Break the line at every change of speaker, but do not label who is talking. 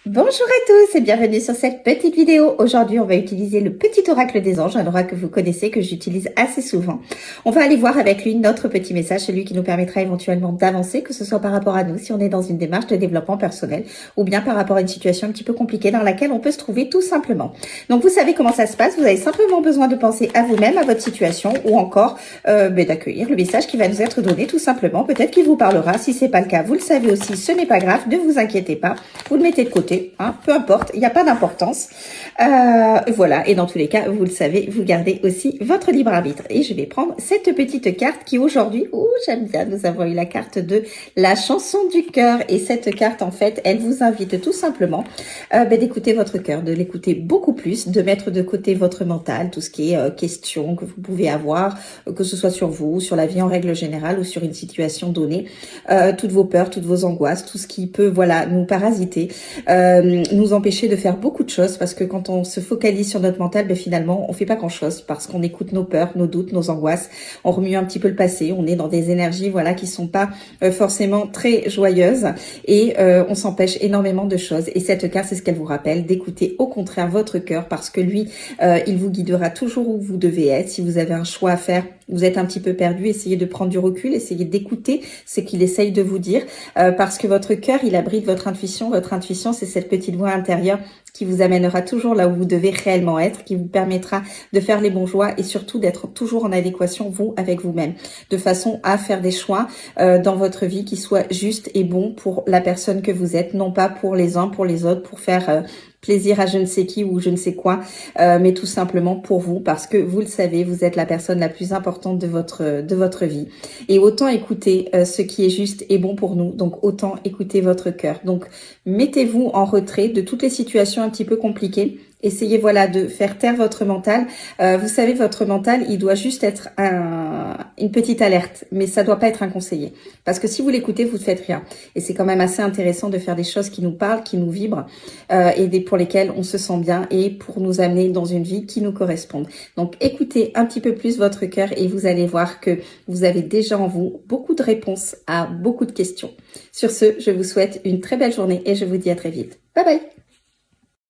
Bonjour à tous et bienvenue sur cette petite vidéo. Aujourd'hui, on va utiliser le petit oracle des anges, un oracle que vous connaissez, que j'utilise assez souvent. On va aller voir avec lui notre petit message, celui qui nous permettra éventuellement d'avancer, que ce soit par rapport à nous, si on est dans une démarche de développement personnel, ou bien par rapport à une situation un petit peu compliquée dans laquelle on peut se trouver tout simplement. Donc, vous savez comment ça se passe. Vous avez simplement besoin de penser à vous-même, à votre situation, ou encore d'accueillir le message qui va nous être donné tout simplement. Peut-être qu'il vous parlera. Si c'est pas le cas, vous le savez aussi, ce n'est pas grave. Ne vous inquiétez pas. Vous le mettez de côté. Hein, peu importe, il n'y a pas d'importance. Voilà, et dans tous les cas, vous le savez, vous gardez aussi votre libre arbitre. Et je vais prendre cette petite carte qui aujourd'hui, j'aime bien, nous avons eu la carte de la chanson du cœur. Et cette carte, en fait, elle vous invite tout simplement d'écouter votre cœur, de l'écouter beaucoup plus, de mettre de côté votre mental, tout ce qui est questions que vous pouvez avoir, que ce soit sur vous, sur la vie en règle générale ou sur une situation donnée, toutes vos peurs, toutes vos angoisses, tout ce qui peut, voilà, nous parasiter, nous empêcher de faire beaucoup de choses, parce que quand on se focalise sur notre mental, finalement on fait pas grand chose, parce qu'on écoute nos peurs, nos doutes, nos angoisses, on remue un petit peu le passé, on est dans des énergies voilà qui sont pas forcément très joyeuses, et on s'empêche énormément de choses. Et cette carte, c'est ce qu'elle vous rappelle, d'écouter au contraire votre cœur, parce que lui il vous guidera toujours où vous devez être. Si vous avez un choix à faire, vous êtes un petit peu perdu, essayez de prendre du recul, essayez d'écouter ce qu'il essaye de vous dire, parce que votre cœur, il abrite votre intuition. Votre intuition, c'est cette petite voix intérieure qui vous amènera toujours là où vous devez réellement être, qui vous permettra de faire les bons choix et surtout d'être toujours en adéquation, vous, avec vous-même, de façon à faire des choix dans votre vie qui soient justes et bons pour la personne que vous êtes, non pas pour les uns, pour les autres, pour faire plaisir à je ne sais qui ou je ne sais quoi, mais tout simplement pour vous, parce que vous le savez, vous êtes la personne la plus importante de votre vie. Et autant écouter ce qui est juste et bon pour nous, donc autant écouter votre cœur. Donc mettez-vous en retrait de toutes les situations un petit peu compliquées. Essayez voilà de faire taire votre mental. Vous savez, votre mental, il doit juste être une petite alerte, mais ça doit pas être un conseiller. Parce que si vous l'écoutez, vous ne faites rien. Et c'est quand même assez intéressant de faire des choses qui nous parlent, qui nous vibrent, pour lesquelles on se sent bien et pour nous amener dans une vie qui nous corresponde. Donc écoutez un petit peu plus votre cœur et vous allez voir que vous avez déjà en vous beaucoup de réponses à beaucoup de questions. Sur ce, je vous souhaite une très belle journée et je vous dis à très vite. Bye bye!